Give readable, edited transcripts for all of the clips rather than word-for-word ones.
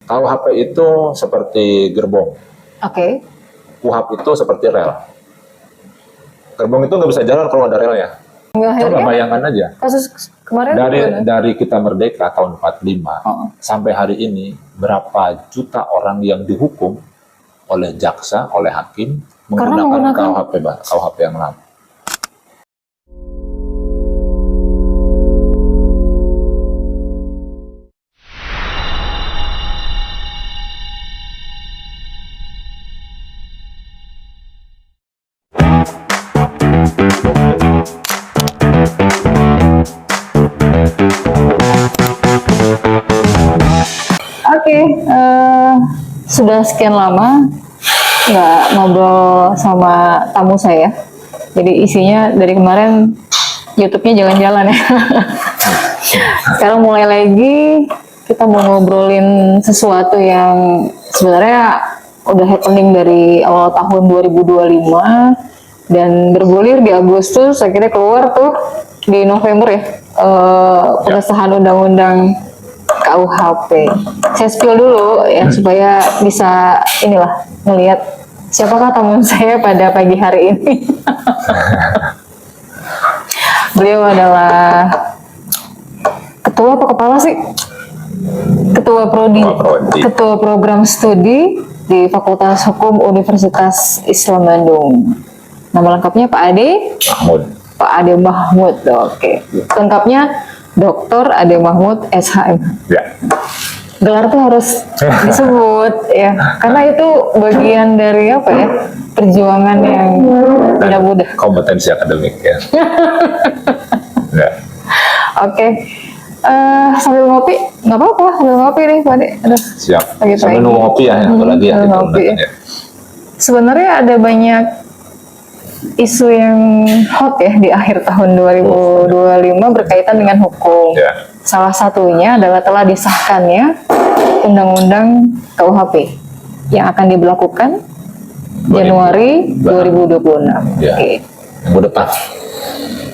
KUHP itu seperti gerbong. Oke. KUHP itu seperti rel. Gerbong itu nggak bisa jalan kalau ada relnya. Coba bayangkan aja. Kasus kemarin dari kita merdeka tahun 45 sampai hari ini, berapa juta orang yang dihukum oleh jaksa, oleh hakim menggunakan KUHP yang lama. Oke, sudah sekian lama nggak ngobrol sama tamu saya. Jadi isinya dari kemarin YouTube-nya jalan-jalan ya. Sekarang mulai lagi kita mau ngobrolin sesuatu yang sebenarnya udah happening dari awal tahun 2025 dan bergulir di Agustus, akhirnya keluar tuh di November ya, pengesahan undang-undang KUHP. Saya spill dulu ya supaya bisa melihat siapakah tamu saya pada pagi hari ini. Beliau adalah ketua apa kepala sih? Ketua Prodi, ketua program studi di Fakultas Hukum Universitas Islam Bandung. Nama lengkapnya Pak Ade Mahmud. Pak Ade Mahmud, oke. Lengkapnya Dr. Ade Mahmud SHM. Ya. Gelar tuh harus disebut ya, karena itu bagian dari perjuangan yang tidak mudah. Kompetensi akademik ya. Ya. Oke. Sambil ngopi, nggak apa-apa, sambil ngopi nih Pak Ade. Aduh, siap. Sambil nunggu ngopi ya, yang lagi ya. Ngopi. Sebenarnya ada banyak isu yang hot ya di akhir tahun 2025 berkaitan dengan hukum. Ya. Salah satunya adalah telah disahkannya Undang-Undang KUHP yang akan diberlakukan Januari 2026. Ya. Oke. Minggu depan.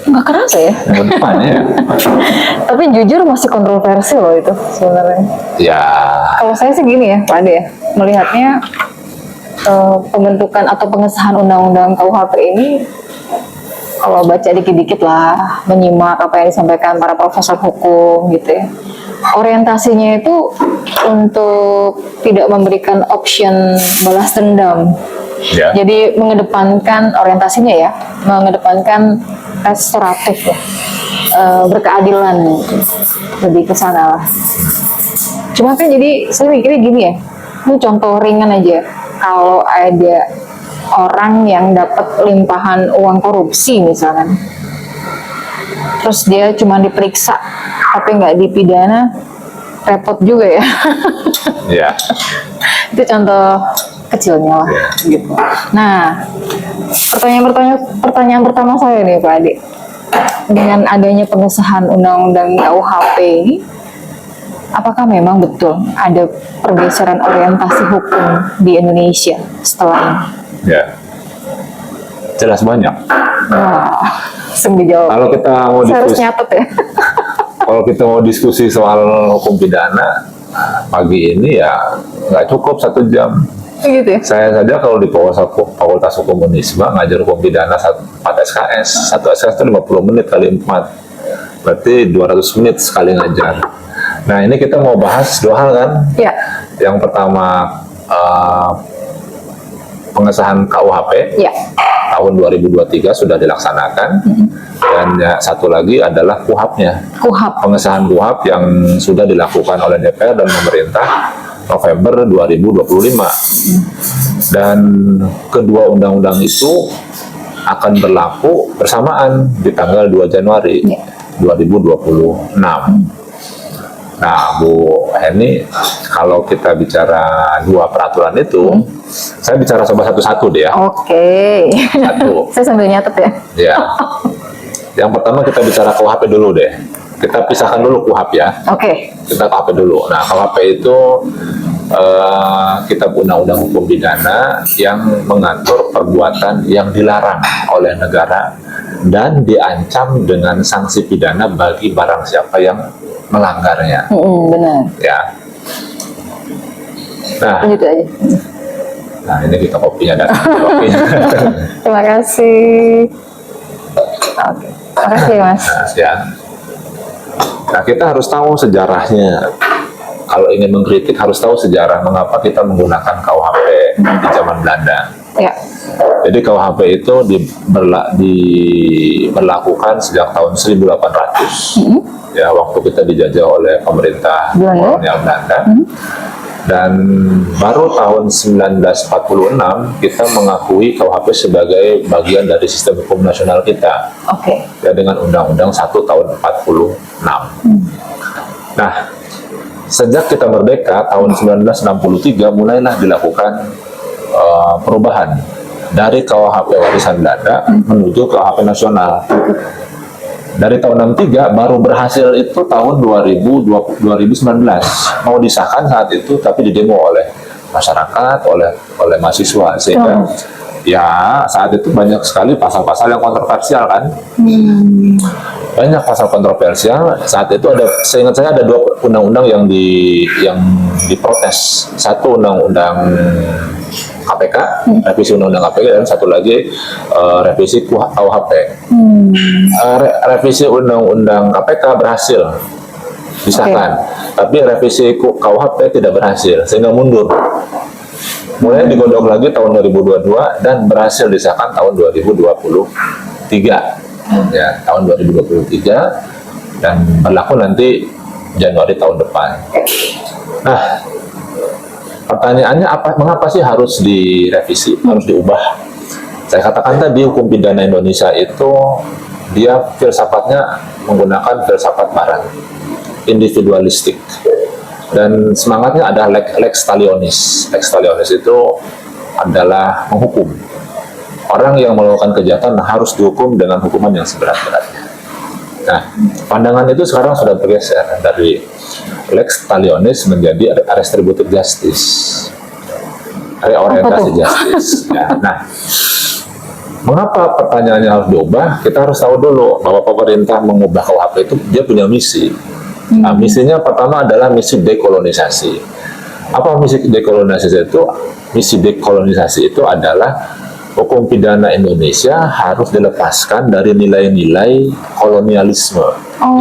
Nggak kerasa ya? Minggu depan ya. Tapi jujur masih kontroversi loh itu sebenarnya. Ya. Kalau saya sih gini ya Pak Ade ya, melihatnya pembentukan atau pengesahan Undang-Undang KUHP ini, kalau baca dikit-dikit lah, menyimak apa yang disampaikan para profesor hukum gitu ya, orientasinya itu untuk tidak memberikan option balas dendam. Ya. Jadi mengedepankan orientasinya ya, mengedepankan restoratif ya, berkeadilan, lebih ke sana lah. Cuma kan jadi saya mikirnya gini ya, ini contoh ringan aja. Kalau ada orang yang dapat limpahan uang korupsi misalkan, terus dia cuma diperiksa tapi nggak dipidana, repot juga ya. Ya. Itu contoh kecilnya lah gitu. Nah, pertanyaan pertama saya nih Pak Ade, dengan adanya pengesahan Undang-Undang KUHP ini, apakah memang betul ada pergeseran orientasi hukum di Indonesia setelah ini? Ya. Jelas banyak. Wah, langsung dijawab. Kalau kita mau saya harus diskusi, nyatet ya. kalau kita mau diskusi soal hukum pidana pagi ini ya nggak cukup 1 jam. Gitu ya? Saya saja kalau di Fakultas Hukum Unisba ngajar hukum pidana 4 SKS. 1 SKS itu 50 menit kali 4. Berarti 200 menit sekali ngajar. Nah, ini kita mau bahas 2 hal kan? Ya. Yang pertama pengesahan KUHP Ya. tahun 2023 sudah dilaksanakan. Dan satu lagi adalah KUHP-nya. Pengesahan KUHP yang sudah dilakukan oleh DPR dan pemerintah November 2025. Dan kedua undang-undang itu akan berlaku bersamaan di tanggal 2 Januari 2026. Nah, Bu Heni, kalau kita bicara 2 peraturan itu, saya bicara coba satu-satu deh ya. Oke. Satu. Saya sambil nyatet ya. Ya. Yang pertama kita bicara KUHP dulu deh. Kita pisahkan dulu KUHP ya. Oke. Kita KUHP dulu. Nah, KUHP itu kitab undang-undang hukum pidana yang mengatur perbuatan yang dilarang oleh negara dan diancam dengan sanksi pidana bagi barang siapa yang melanggarnya. Benar. Ya. Nah, lanjut aja. nah ini kita kopinya dan kopinya. Terima kasih. Oke, terima kasih Mas. Nah, ya. Nah, kita harus tahu sejarahnya. Kalau ingin mengkritik harus tahu sejarah mengapa kita menggunakan KUHP di zaman Belanda. Ya. Jadi KUHP itu diberlakukan sejak tahun 1800. Ya, waktu kita dijajah oleh pemerintah kolonial Belanda. Dan baru tahun 1946 kita mengakui KUHP sebagai bagian dari sistem hukum nasional kita. Oke. Ya, dengan Undang-Undang 1 tahun 46. Nah, sejak kita merdeka tahun 1963 mulailah dilakukan perubahan dari KUHP warisan Belanda menuju KUHP nasional. Dari tahun 63 baru berhasil itu tahun 2019 mau disahkan saat itu, tapi didemo oleh masyarakat, oleh mahasiswa, sehingga ya saat itu banyak sekali pasal-pasal yang kontroversial kan. Banyak pasal kontroversial saat itu. Seingat saya ada 2 undang-undang yang diprotes. Satu undang-undang KPK, revisi undang-undang KPK, dan satu lagi revisi KUHP. Revisi undang-undang KPK berhasil disahkan, tapi revisi KUHP tidak berhasil, sehingga mundur. Mulai digodok lagi tahun 2022 dan berhasil disahkan tahun 2023. Ya, tahun 2023 dan berlaku nanti Januari tahun depan. Nah, pertanyaannya mengapa sih harus direvisi, harus diubah? Saya katakan tadi, hukum pidana Indonesia itu dia filsafatnya menggunakan filsafat barat, individualistik, dan semangatnya ada lex talionis. Lex talionis itu adalah menghukum. Orang yang melakukan kejahatan harus dihukum dengan hukuman yang seberat-beratnya. Nah, pandangan itu sekarang sudah bergeser dari lex talionis menjadi retributive justice, reorientasi justice. Ya, nah, mengapa pertanyaannya harus diubah? Kita harus tahu dulu bahwa pemerintah mengubah KUHP itu dia punya misi. Nah, misinya pertama adalah misi dekolonisasi. Apa misi dekolonisasi itu? Misi dekolonisasi itu adalah hukum pidana Indonesia harus dilepaskan dari nilai-nilai kolonialisme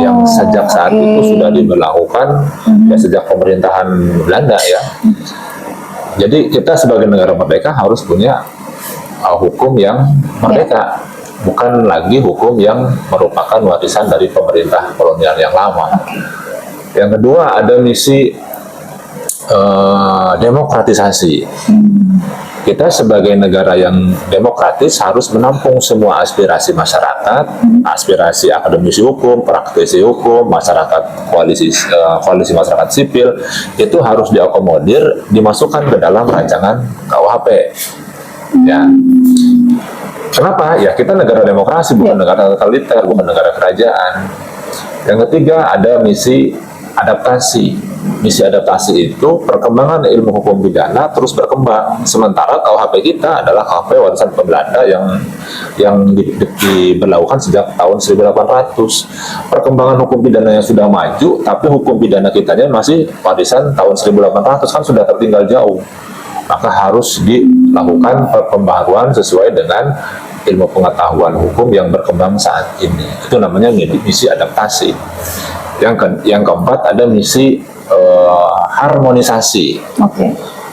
yang sejak saat itu sudah diberlakukan ya sejak pemerintahan Belanda ya. Jadi kita sebagai negara merdeka harus punya hukum yang merdeka, bukan lagi hukum yang merupakan warisan dari pemerintah kolonial yang lama. Yang kedua ada misi demokratisasi. Kita sebagai negara yang demokratis harus menampung semua aspirasi masyarakat, aspirasi akademisi hukum, praktisi hukum, masyarakat, koalisi masyarakat sipil, itu harus diakomodir, dimasukkan ke dalam rancangan KUHP. Ya. Kenapa? Ya kita negara demokrasi, bukan negara totaliter, bukan negara kerajaan. Yang ketiga ada misi adaptasi. Misi adaptasi itu perkembangan ilmu hukum pidana terus berkembang. Sementara KUHP kita adalah KUHP warisan Belanda yang diberlakukan sejak tahun 1800. Perkembangan hukum pidana yang sudah maju, tapi hukum pidana kitanya masih warisan tahun 1800, kan sudah tertinggal jauh. Maka harus dilakukan pembaharuan sesuai dengan ilmu pengetahuan hukum yang berkembang saat ini. Itu namanya misi adaptasi. Yang keempat ada misi harmonisasi.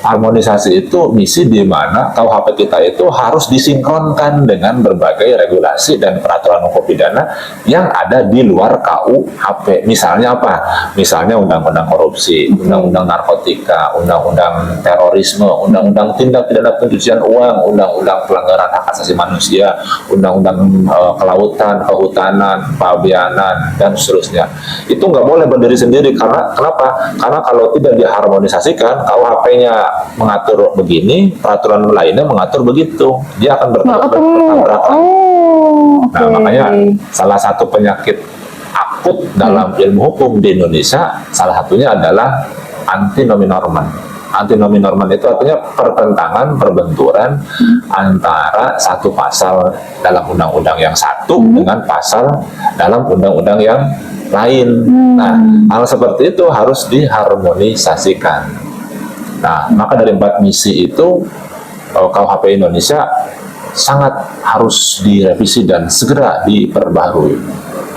Harmonisasi itu misi di mana KUHP kita itu harus disinkronkan dengan berbagai regulasi dan peraturan hukum pidana yang ada di luar KUHP. Misalnya apa? Misalnya undang-undang korupsi, undang-undang narkotika, undang-undang terorisme, undang-undang tindak pidana pencucian uang, undang-undang pelanggaran hak asasi manusia, undang-undang kelautan, kehutanan, pabeanan, dan seterusnya. Itu nggak boleh berdiri sendiri. Kenapa? Karena kalau tidak diharmonisasikan, KUHP-nya mengatur begini, peraturan lainnya mengatur begitu, dia akan bertabrakan. Nah, makanya salah satu penyakit akut dalam ilmu hukum di Indonesia, salah satunya adalah antinominorman. Antinominorman itu artinya pertentangan, perbenturan antara satu pasal dalam undang-undang yang satu dengan pasal dalam undang-undang yang lain. Nah, hal seperti itu harus diharmonisasikan. Nah, maka dari 4 misi itu KUHP Indonesia sangat harus direvisi dan segera diperbaharui.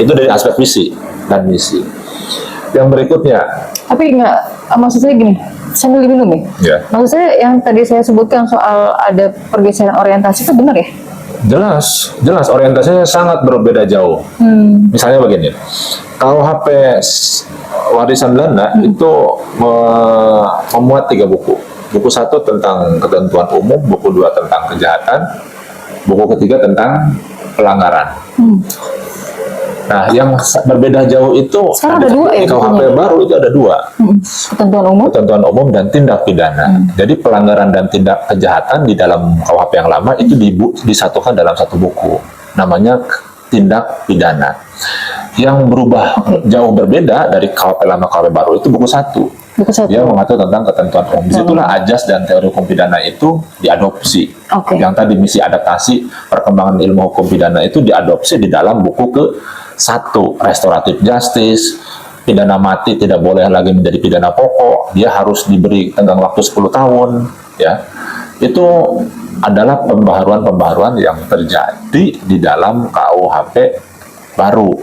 Itu dari aspek visi dan misi. Yang berikutnya, Tapi nggak, maksud saya gini, sambil diminum ya. ya, Maksud saya yang tadi saya sebutkan soal ada pergeseran orientasi itu benar ya? jelas orientasinya sangat berbeda jauh. Misalnya begini, KUHP warisan Belanda itu memuat 3 buku. Buku 1 tentang ketentuan umum, buku 2 tentang kejahatan, buku ketiga tentang pelanggaran. Nah, yang berbeda jauh itu Sekarang ada 2 ya? di KUHP baru itu ada 2. Ketentuan umum dan tindak pidana. Jadi pelanggaran dan tindak kejahatan di dalam KUHP yang lama itu disatukan dalam 1 buku. Namanya tindak pidana. Yang berubah jauh berbeda dari KUHP lama KUHP baru itu buku 1. Dia mengatur tentang ketentuan umum. Disitulah ajas dan teori hukum pidana itu diadopsi. Yang tadi misi adaptasi perkembangan ilmu hukum pidana itu diadopsi di dalam buku ke-1, restoratif justice. Pidana mati tidak boleh lagi menjadi pidana pokok, dia harus diberi tenggang waktu 10 tahun, ya. Itu adalah pembaharuan-pembaharuan yang terjadi di dalam KUHP baru.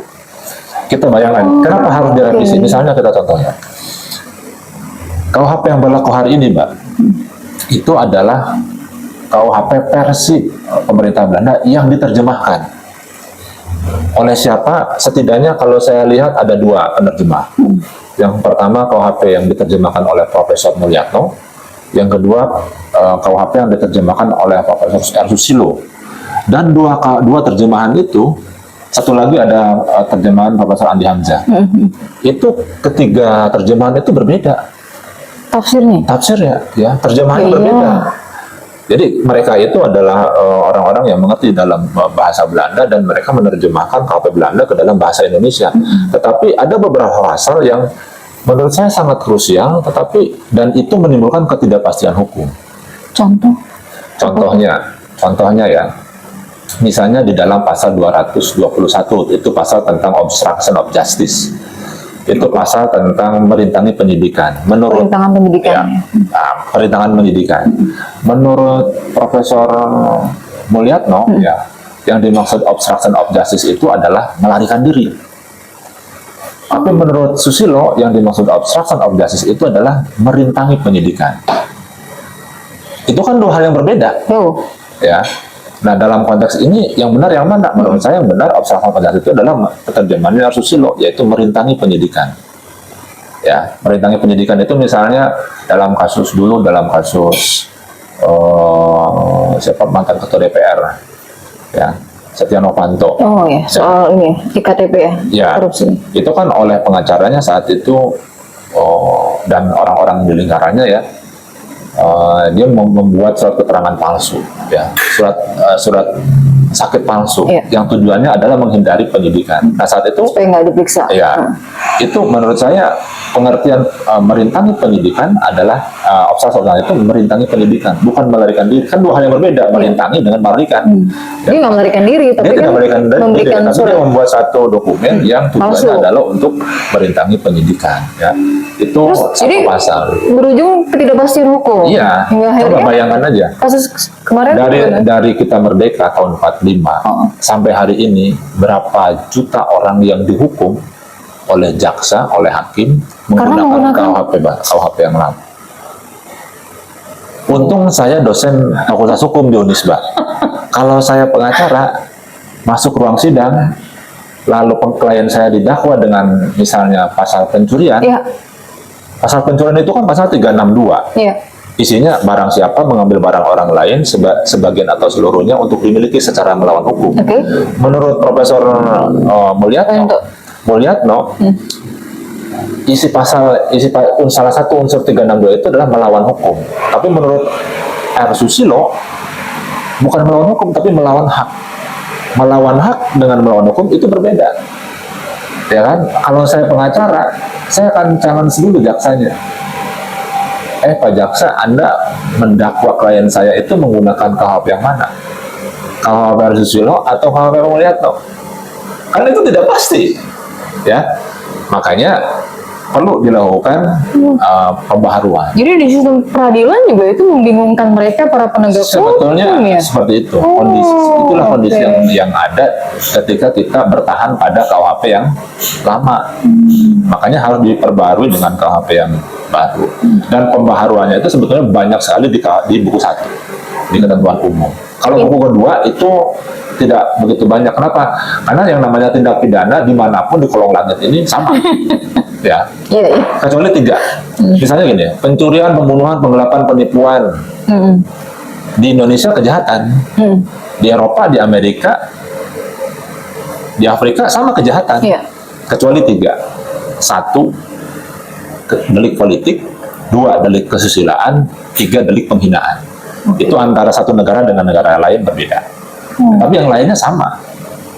Kita bayangkan, kenapa harus direvisi? Misalnya kita contohnya, KUHP yang berlaku hari ini, Mbak, itu adalah KUHP versi pemerintah Belanda yang diterjemahkan. Oleh siapa? Setidaknya kalau saya lihat ada 2 penerjemah. Yang pertama KUHP yang diterjemahkan oleh Profesor Mulyatno, yang kedua KUHP yang diterjemahkan oleh Profesor R. Susilo. Dan dua terjemahan itu, satu lagi ada terjemahan Profesor Andi Hamzah. Itu ketiga terjemahan itu berbeda. Tafsirnya, ya, terjemahannya berbeda. Jadi mereka itu adalah orang-orang yang mengerti dalam bahasa Belanda dan mereka menerjemahkan KUHP Belanda ke dalam bahasa Indonesia. Tetapi ada beberapa pasal yang menurut saya sangat krusial, dan itu menimbulkan ketidakpastian hukum. Contohnya ya, misalnya di dalam pasal 221 itu pasal tentang obstruction of justice. Itu pasal tentang merintangi penyidikan. Perintangan penyidikan. Menurut Profesor Mulyatno, ya, yang dimaksud obstruction of justice itu adalah melarikan diri. Tapi menurut Susilo, yang dimaksud obstruction of justice itu adalah merintangi penyidikan. Itu kan 2 hal yang berbeda. Ya. Nah, dalam konteks ini yang benar yang mana? Menurut saya yang benar obstruction of justice itu adalah terjemahannya Susilo, yaitu merintangi penyidikan. Ya, merintangi penyidikan itu misalnya dalam kasus siapa mantan ketua DPR, ya, Setia Novanto. Soal ini IKTP ya, korupsi. Itu kan oleh pengacaranya saat itu dan orang-orang di lingkarannya, ya, dia membuat surat keterangan palsu, ya, surat sakit palsu, yang tujuannya adalah menghindari penyidikan. Nah, saat itu supaya nggak diperiksa. Ya, itu menurut saya pengertian merintangi penyidikan adalah obstruction itu merintangi penyidikan, bukan melarikan diri. Kan 2 hal yang berbeda, merintangi dengan melarikan. Dia nggak melarikan diri, tapi dia kan memberikan surat. Dia membuat satu dokumen yang tujuannya adalah untuk merintangi penyidikan. Ya, itu satu pasal. Berujung ketidakpastian hukum. Iya, coba bayangkan aja. Kasus kemarin dari kita merdeka tahun 45 sampai hari ini, berapa juta orang yang dihukum oleh jaksa, oleh hakim menggunakan KUHP yang lama. Untung saya dosen Fakultas Hukum di Unisba. Kalau saya pengacara masuk ruang sidang, lalu klien saya didakwa dengan misalnya pasal pencurian. Pasal pencurian itu kan pasal 362. Isinya barang siapa mengambil barang orang lain sebagian atau seluruhnya untuk dimiliki secara melawan hukum. Menurut Profesor Mulyatno, salah satu unsur 362 itu adalah melawan hukum. Tapi menurut R. Susilo, bukan melawan hukum tapi melawan hak. Melawan hak dengan melawan hukum itu berbeda. Ya kan? Kalau saya pengacara, saya akan challenge dulu jaksanya. Pak jaksa, Anda mendakwa klien saya itu menggunakan KUHP yang mana? KUHP Susilo atau KUHP Mulyatno? Karena itu tidak pasti, ya. Makanya perlu dilakukan pembaharuan. Jadi di sistem peradilan juga itu membingungkan mereka para penegak hukum Sebetulnya ya? seperti itu. Itulah kondisi yang ada ketika kita bertahan pada KUHP yang lama. Makanya harus diperbarui dengan KUHP yang baru. Dan pembaharuannya itu sebetulnya banyak sekali di buku 1, di ketentuan umum. Kalau buku kedua itu tidak begitu banyak. Kenapa? Karena yang namanya tindak pidana dimanapun di kolong langit ini sama. Ya, kecuali 3. Misalnya gini, pencurian, pembunuhan, penggelapan, penipuan. Di Indonesia kejahatan, di Eropa, di Amerika, di Afrika sama kejahatan. Kecuali 3. 1, delik politik. 2, delik kesusilaan. 3, delik penghinaan. Itu antara satu negara dengan negara lain berbeda. Tapi yang lainnya sama.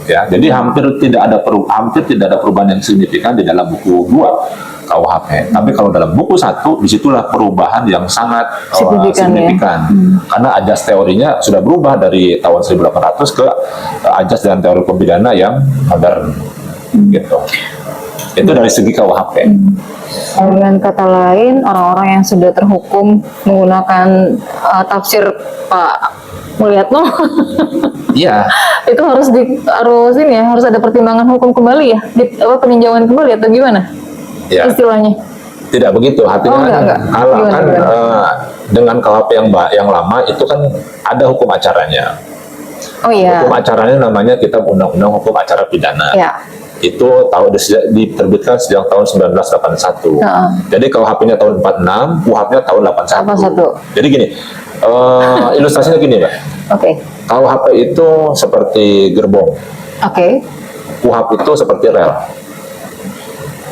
Ya, jadi hampir tidak ada perubahan yang signifikan di dalam buku 2 KUHP. Tapi kalau dalam buku 1, disitulah perubahan yang sangat signifikan. Karena ajas teorinya sudah berubah dari tahun 1800 ke ajas dan teori pidana yang modern. Gitu. Itu dari segi KUHP. Dengan kata lain, orang-orang yang sudah terhukum menggunakan tafsir Pak Mulyatno, iya, itu harus ada pertimbangan hukum kembali ya, peninjauan kembali atau gimana? Ya. Istilahnya? Tidak begitu. Artinya dengan KUHP yang lama itu kan ada hukum acaranya. Hukum acaranya namanya Kitab Undang-Undang Hukum Acara Pidana. Itu diterbitkan sejak tahun 1981. Jadi KUHP-nya tahun 46, KUHP-nya tahun 81. Jadi gini, ilustrasinya gini, Mbak. KUHP itu seperti gerbong. KUHP itu seperti rel.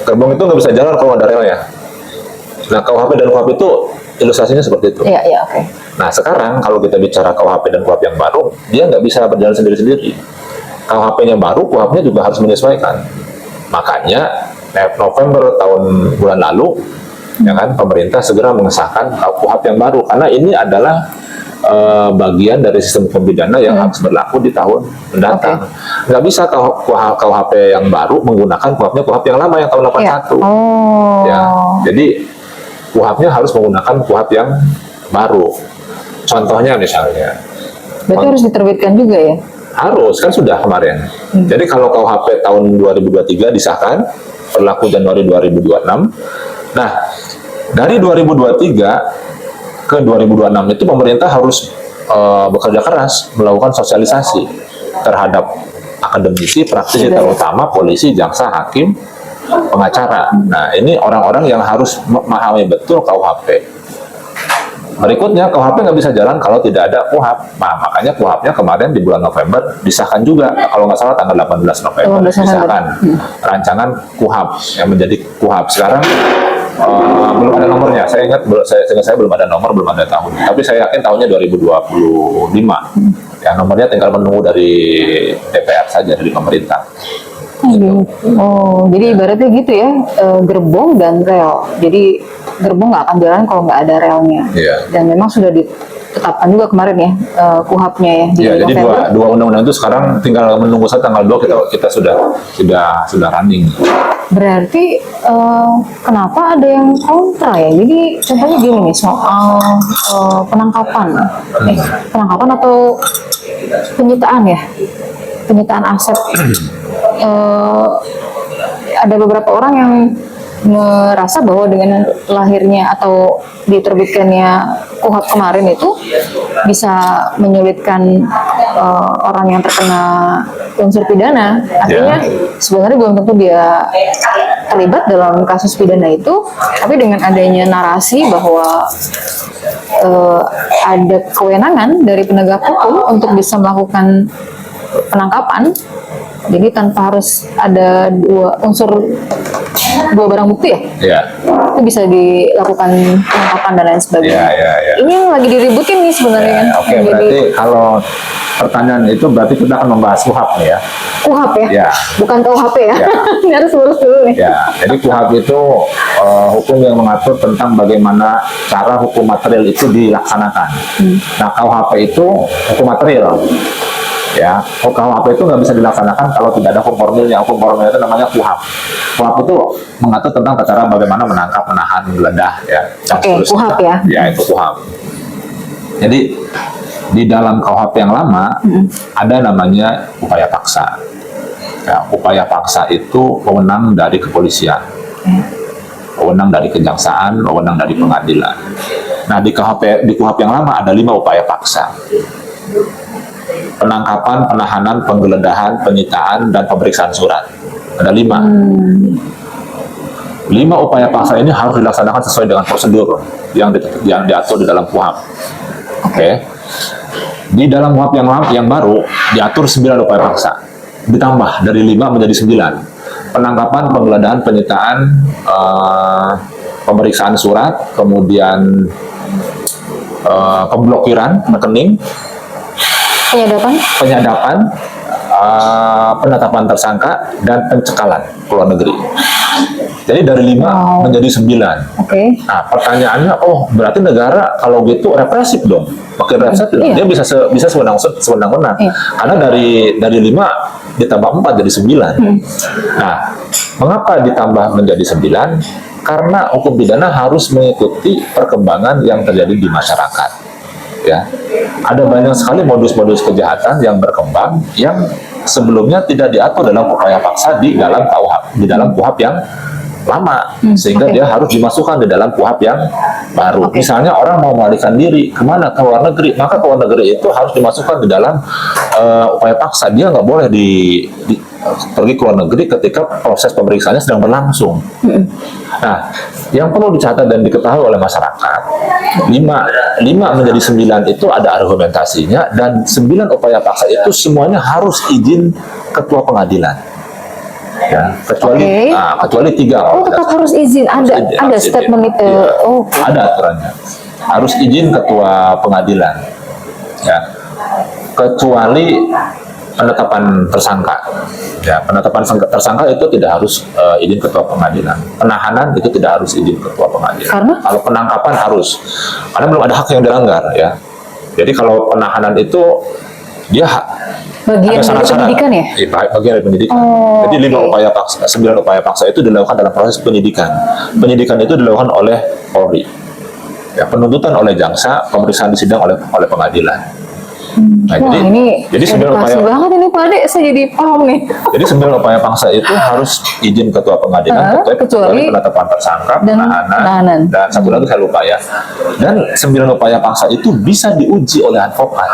Gerbong itu nggak bisa jalan kalau ada relnya. Nah, KUHP dan KUHP itu ilustrasinya seperti itu. Nah, sekarang kalau kita bicara KUHP dan KUHP yang baru, dia nggak bisa berjalan sendiri-sendiri. KUHP-nya baru, KUHP-nya juga harus menyesuaikan. Makanya November bulan lalu, ya kan, pemerintah segera mengesahkan KUHP yang baru karena ini adalah bagian dari sistem hukum pidana yang harus berlaku di tahun mendatang. Nggak bisa KUHP yang baru menggunakan KUHP yang lama yang tahun 81. Ya, jadi KUHP-nya harus menggunakan KUHP yang baru. Contohnya misalnya. Berarti harus diterbitkan juga ya? Harus, kan sudah kemarin. Jadi kalau KUHP tahun 2023 disahkan, berlaku Januari 2026. Nah, dari 2023 ke 2026 itu pemerintah harus bekerja keras melakukan sosialisasi terhadap akademisi, praktisi, terutama polisi, jaksa, hakim, pengacara. Nah, ini orang-orang yang harus memahami betul KUHP. Berikutnya, KUHP nggak bisa jalan kalau tidak ada KUHP. Nah, makanya KUHP-nya kemarin di bulan November disahkan juga. Kalau nggak salah tanggal 18 November disahkan rancangan KUHP yang menjadi KUHP. Sekarang belum ada nomornya. Saya ingat saya belum ada nomor, belum ada tahun. Tapi saya yakin tahunnya 2025. Ya, nomornya tinggal menunggu dari DPR saja, dari pemerintah. Jadi ibaratnya gitu ya, gerbong dan rel. Jadi gerbong nggak akan jalan kalau nggak ada relnya. Dan memang sudah ditetapkan juga kemarin ya, KUHP-nya ya. Jadi dua undang-undang itu sekarang tinggal menunggu saja tanggal 2 kita sudah running. Berarti kenapa ada yang kontra ya? Jadi contohnya gini nih, soal penangkapan atau penyitaan ya, penyitaan aset. Ada beberapa orang yang merasa bahwa dengan lahirnya atau diterbitkannya KUHP kemarin itu bisa menyulitkan orang yang terkena unsur pidana. Artinya sebenarnya belum tentu dia terlibat dalam kasus pidana itu, tapi dengan adanya narasi bahwa ada kewenangan dari penegak hukum untuk bisa melakukan penangkapan. Jadi tanpa harus ada dua barang bukti ya? Itu bisa dilakukan penangkapan dan lain sebagainya. Ini yang lagi diributin nih sebenarnya kan. Berarti kalau pertanyaan itu berarti kita akan membahas KUHP nih ya? KUHP ya? Bukan KUHP ya? Ini harus lurus dulu nih. Jadi KUHP itu hukum yang mengatur tentang bagaimana cara hukum material itu dilaksanakan. Nah, KUHP itu hukum material. Ya, KUHP itu nggak bisa dilaksanakan kalau tidak ada hukum formilnya. Hukum formil itu namanya KUHP. KUHP itu mengatur tentang cara bagaimana menangkap, menahan, menggeledah, ya. Oke, KUHP ya. Ya, itu KUHP. Jadi di dalam KUHP yang lama ada namanya upaya paksa. Ya, upaya paksa itu wewenang dari kepolisian, wewenang dari kejaksaan, wewenang dari pengadilan. Nah, di KUHP yang lama ada 5 upaya paksa. Penangkapan, penahanan, penggeledahan, penyitaan, dan pemeriksaan surat. Ada 5. 5 upaya paksa ini harus dilaksanakan sesuai dengan prosedur yang diatur di dalam KUHP. Oke. Di dalam KUHP yang baru diatur 9 upaya paksa. Ditambah dari 5 menjadi 9. Penangkapan, penggeledahan, penyitaan, pemeriksaan surat, kemudian pemblokiran rekening, penyadapan, penetapan tersangka, dan pencekalan ke luar negeri. Jadi dari 5 menjadi 9. Nah, pertanyaannya, oh berarti negara kalau gitu represif dong, makin represif, dia bisa sewenang-wenang. Karena dari 5 ditambah 4 jadi 9. Nah, mengapa ditambah menjadi 9? Karena hukum pidana harus mengikuti perkembangan yang terjadi di masyarakat. Ya, ada banyak sekali modus-modus kejahatan yang berkembang yang sebelumnya tidak diatur dalam upaya paksa di dalam KUHP yang lama, sehingga dia harus dimasukkan di dalam KUHP yang baru. Misalnya orang mau melarikan diri kemana, ke luar negeri, maka ke luar negeri itu harus dimasukkan di dalam upaya paksa. Dia nggak boleh pergi ke luar negeri ketika proses pemeriksaannya sedang berlangsung. Nah, yang perlu dicatat dan diketahui oleh masyarakat, 5 menjadi 9 itu ada argumentasinya, dan 9 upaya paksa itu semuanya harus izin ketua pengadilan. Ya, kecuali 3. Oh, tetap harus izin. Ada statement itu. Ya, ada aturannya. Harus izin ketua pengadilan. Ya, kecuali penetapan tersangka. Ya, penetapan tersangka itu tidak harus izin ketua pengadilan. Penahanan itu tidak harus izin ketua pengadilan. Karena? Kalau penangkapan harus, karena belum ada hak yang dilanggar, ya. Jadi kalau penahanan itu dia bagian dari penyidikan, ya? Bagian dari penyidikan. Jadi 9 upaya paksa itu dilakukan dalam proses penyidikan. Penyidikan itu dilakukan oleh Polri. Ya, penuntutan oleh jaksa, pemeriksaan di sidang oleh pengadilan. Nah, jadi 9 upaya banget ini Pak Ade, saya jadi paham nih. Jadi 9 upaya paksa itu harus izin ketua pengadilan, kecuali penetapan tersangka, penahanan, dan satu lagi saya lupa ya. Dan 9 upaya paksa itu bisa diuji oleh advokat.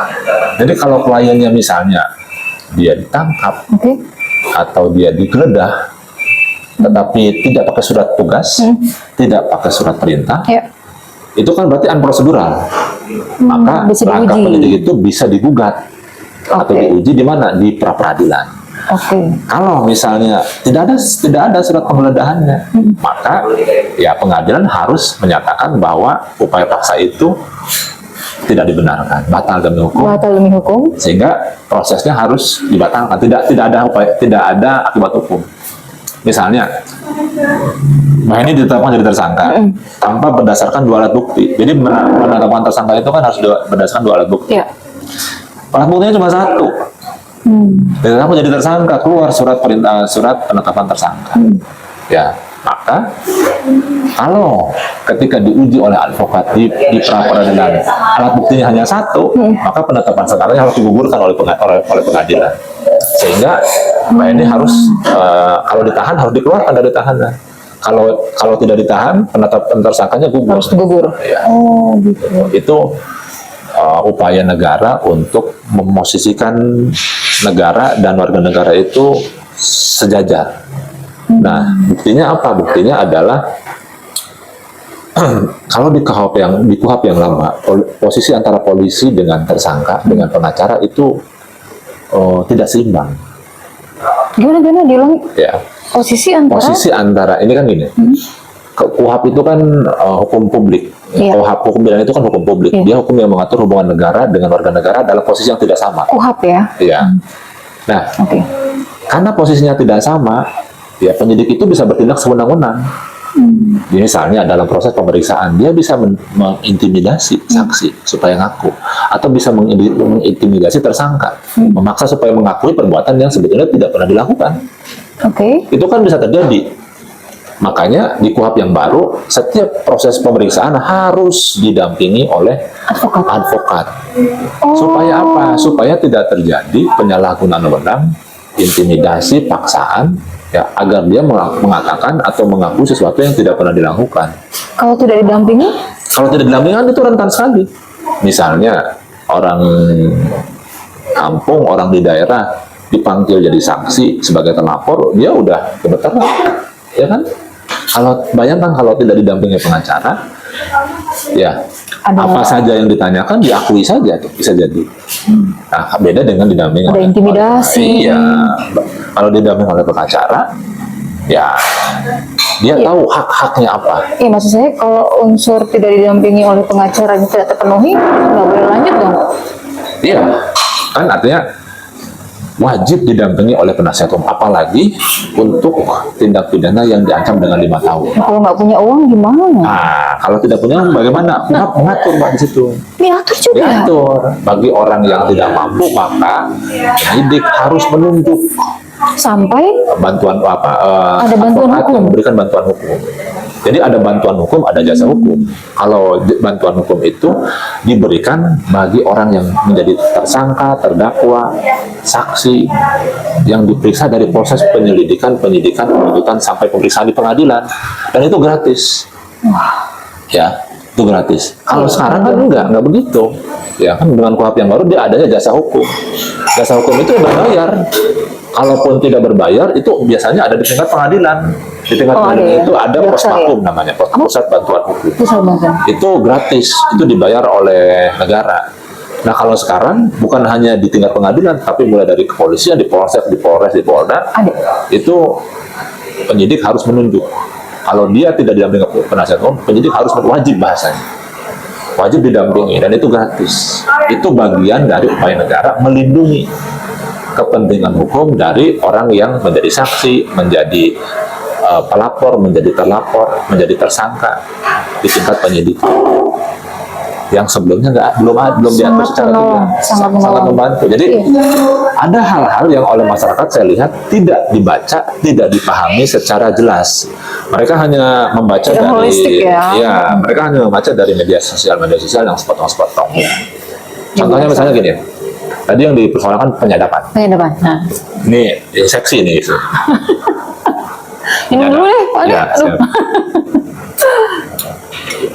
Jadi kalau kliennya misalnya dia ditangkap atau dia digeledah, tetapi tidak pakai surat tugas, tidak pakai surat perintah, itu kan berarti unprocedural. Maka langkah penyidik itu bisa digugat atau diuji di mana? Di pra-peradilan. Kalau misalnya tidak ada surat penggeledahannya, maka ya pengadilan harus menyatakan bahwa upaya paksa itu tidak dibenarkan, batal demi hukum. Sehingga prosesnya harus dibatalkan. Tidak ada akibat hukum. Misalnya, Mbak ini ditetapkan jadi tersangka tanpa berdasarkan 2 alat bukti. Jadi penetapan tersangka itu kan harus berdasarkan 2 alat bukti. Alat buktinya cuma 1. Ditetapkan jadi tersangka, keluar surat penetapan tersangka. Ya, maka kalau ketika diuji oleh advokat di pra-peradilan alat buktinya hanya 1, maka penetapan tersangkanya harus digugurkan oleh pengadilan. Sehingga Mbak ini harus kalau ditahan harus dikeluarkan dari tahanan. Kalau tidak ditahan, penetapan tersangkanya gugur. Harus gugur. Ya. Itu upaya negara untuk memosisikan negara dan warga negara itu sejajar. Nah, buktinya apa? Buktinya adalah kalau di KUHP yang lama, posisi antara polisi dengan tersangka, dengan pengacara itu tidak seimbang. Gimana diulang? Ya. Posisi antara ini kan gini. KUHP itu kan hukum publik. Hukum pidana itu kan hukum publik. Dia hukum yang mengatur hubungan negara dengan warga negara dalam posisi yang tidak sama. KUHP ya. Iya. Nah, karena posisinya tidak sama, ya penyidik itu bisa bertindak sewenang-wenang. Misalnya dalam proses pemeriksaan dia bisa mengintimidasi saksi supaya ngaku, atau bisa mengintimidasi tersangka, memaksa supaya mengakui perbuatan yang sebetulnya tidak pernah dilakukan. Itu kan bisa terjadi. Makanya di KUHP yang baru, setiap proses pemeriksaan harus didampingi oleh advokat. Supaya apa? Supaya tidak terjadi penyalahgunaan wewenang, intimidasi, paksaan, ya, agar dia mengatakan atau mengaku sesuatu yang tidak pernah dilakukan. Kalau tidak didampingi? Kalau tidak didampingi itu rentan sekali. Misalnya orang kampung, orang di daerah dipanggil jadi saksi sebagai terlapor, dia udah gemeteran, ya kan? Kalau bayangkan kalau tidak didampingi pengacara, ya apa saja yang ditanyakan diakui saja, bisa jadi. Nah, beda dengan didampingi ada intimidasi. Iya, kalau didampingi oleh pengacara, ya dia tahu hak-haknya apa. Iya, maksud saya kalau unsur tidak didampingi oleh pengacara yang tidak terpenuhi, nggak boleh lanjut dong. Iya, kan artinya wajib didampingi oleh penasihat hukum, apalagi untuk tindak pidana yang diancam dengan 5 tahun. Nah, kalau nggak punya uang gimana? Nah, kalau tidak punya uang bagaimana? Mengatur Mbak di situ. Diatur juga. Diatur. Bagi orang yang tidak mampu, maka penyidik harus menunjuk sampai bantuan ada bantuan advokat hukum, yang memberikan bantuan hukum. Jadi ada bantuan hukum, ada jasa hukum. Kalau bantuan hukum itu diberikan bagi orang yang menjadi tersangka, terdakwa, saksi yang diperiksa dari proses penyelidikan, penyidikan, penuntutan sampai pemeriksaan di pengadilan, dan itu gratis. Ya, itu gratis. Kalau sekarang kan enggak begitu. Ya kan dengan KUHP yang baru dia adanya jasa hukum. Jasa hukum itu berbayar. Kalaupun tidak berbayar, itu biasanya ada di tingkat pengadilan. Di tingkat pengadilan itu ada Pospakum namanya, Pusat Bantuan Hukum. Itu gratis, itu dibayar oleh negara. Nah, kalau sekarang bukan hanya di tingkat pengadilan, tapi mulai dari kepolisian, di Polsek, di Polres, di Polda, itu penyidik harus menunjuk. Kalau dia tidak didampingi penasihat hukum, penyidik harus wajib bahasanya. Wajib didampingi, dan itu gratis. Itu bagian dari upaya negara melindungi kepentingan hukum dari orang yang menjadi saksi, menjadi pelapor, menjadi terlapor, menjadi tersangka di tingkat penyidikan. Yang sebelumnya belum diatur secara tegas, sangat membantu. Jadi ada hal-hal yang oleh masyarakat saya lihat tidak dibaca, tidak dipahami secara jelas. Mereka hanya membaca mereka hanya membaca dari media sosial yang sepotong-sepotong. Contohnya misalnya gini. Tadi yang dipersoalkan penyadapan. Nah. Ini seksi nih. Ini dulu deh, Pak. Ya,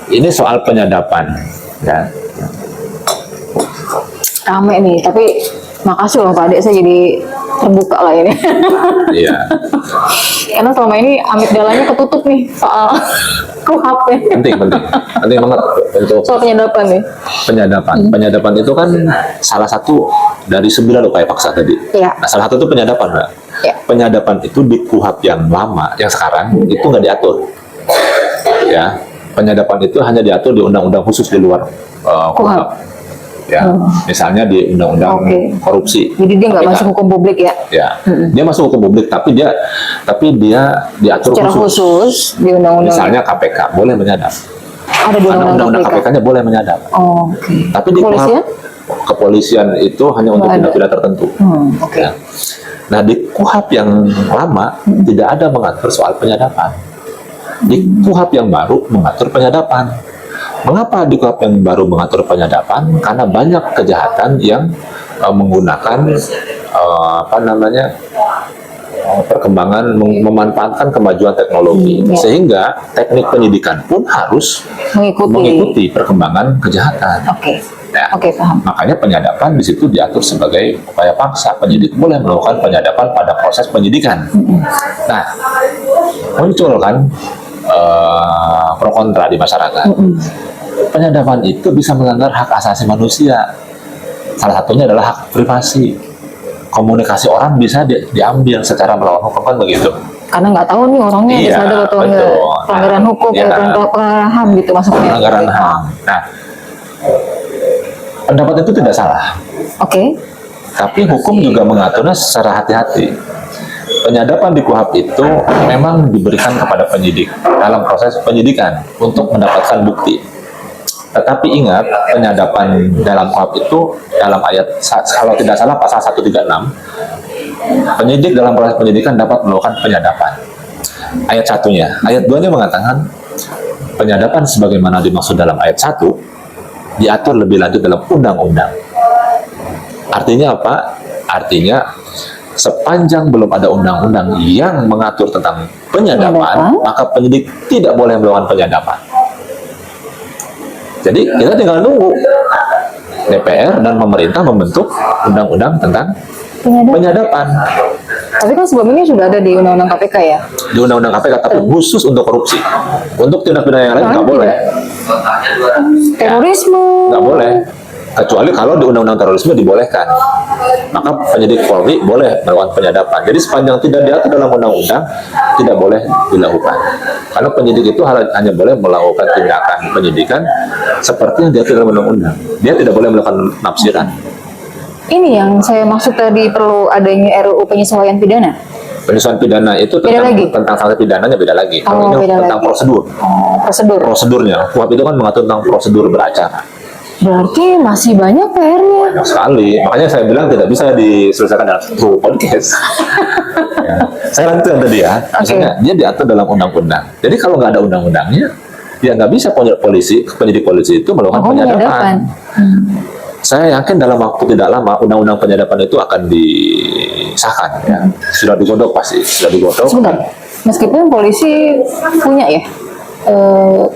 ini soal penyadapan. Ya. Rame nih, tapi makasih loh Pak Ade, saya jadi terbuka lah ini. Iya. Karena selama ini amigdalanya ketutup nih soal KUHP. Penting banget untuk soal penyadapan nih. Penyadapan itu kan salah satu dari 9 upaya paksa tadi. Iya. Nah, salah satu itu penyadapan, Mbak. Iya. Penyadapan itu di KUHP yang lama, yang sekarang itu nggak diatur. Ya, penyadapan itu hanya diatur di undang-undang khusus di luar KUHP. Ya, misalnya di undang-undang korupsi. Jadi dia nggak masuk hukum publik ya? Ya, dia masuk hukum publik, tapi dia diatur secara khusus di undang-undang. Misalnya KPK boleh menyadap. Ada di undang-undang KPK-nya boleh menyadap. Tapi di kepolisian itu hanya untuk tindak pidana tertentu. Ya. Nah, di KUHP yang lama tidak ada mengatur soal penyadapan. Di KUHP yang baru mengatur penyadapan. Mengapa di KUHP yang baru mengatur penyadapan? Karena banyak kejahatan yang menggunakan perkembangan, memanfaatkan kemajuan teknologi, sehingga teknik penyidikan pun harus mengikuti perkembangan kejahatan. Paham. Makanya penyadapan di situ diatur sebagai upaya paksa. Penyidik boleh melakukan penyadapan pada proses penyidikan. Nah, muncul kan pro kontra di masyarakat. Penyadapan itu bisa melanggar hak asasi manusia. Salah satunya adalah hak privasi. Komunikasi orang bisa diambil secara melawan hukum, kan begitu. Karena nggak tahu nih orangnya ada atau enggak pelanggaran hukum, pelanggaran HAM gitu maksudnya. Pelanggaran HAM. Nah, pendapat itu tidak salah. Tapi hukum juga mengaturnya secara hati-hati. penyadapan di KUHP itu memang diberikan kepada penyidik dalam proses penyidikan untuk mendapatkan bukti. Tetapi ingat, penyadapan dalam KUHP itu dalam ayat, kalau tidak salah pasal 136, penyidik dalam proses penyidikan dapat melakukan penyadapan. Ayat 1-nya. Ayat 2-nya mengatakan penyadapan sebagaimana dimaksud dalam ayat 1 diatur lebih lanjut dalam undang-undang. Artinya apa? Artinya sepanjang belum ada undang-undang yang mengatur tentang penyadapan, maka penyidik tidak boleh melakukan penyadapan. Jadi kita tinggal nunggu DPR dan pemerintah membentuk undang-undang tentang penyadapan. Tapi kan sebelumnya sudah ada di Undang-Undang KPK ya? Di Undang-Undang KPK, tapi khusus untuk korupsi. Untuk tindak pidana yang lain nggak boleh. Terorisme? Nggak boleh. Kecuali kalau di Undang-Undang Terorisme dibolehkan. Maka penyidik Polri boleh melakukan penyadapan. Jadi sepanjang tidak diatur dalam undang-undang, tidak boleh dilakukan. Karena penyidik itu hanya boleh melakukan tindakan penyidikan seperti yang diatur dalam undang-undang. Dia tidak boleh melakukan penafsiran. Ini yang saya maksud tadi, perlu adanya RUU penyesuaian pidana. Penyesuaian pidana itu tentang sanksi pidananya beda lagi. Kalau ini tentang prosedur. Prosedurnya. KUHP itu kan mengatur tentang prosedur beracara. Berarti masih banyak PR-nya. Banyak sekali. Makanya saya bilang tidak bisa diselesaikan dalam satu podcast. Ya. Saya lanjutkan tadi ya. Misalnya dia diatur dalam undang-undang. Jadi kalau nggak ada undang-undangnya, ya nggak bisa penyidik polisi itu melakukan penyadapan. Saya yakin dalam waktu tidak lama undang-undang penyadapan itu akan disahkan. Ya. Sudah digodok pasti. Sudah digodok. Sebentar. Meskipun polisi punya ya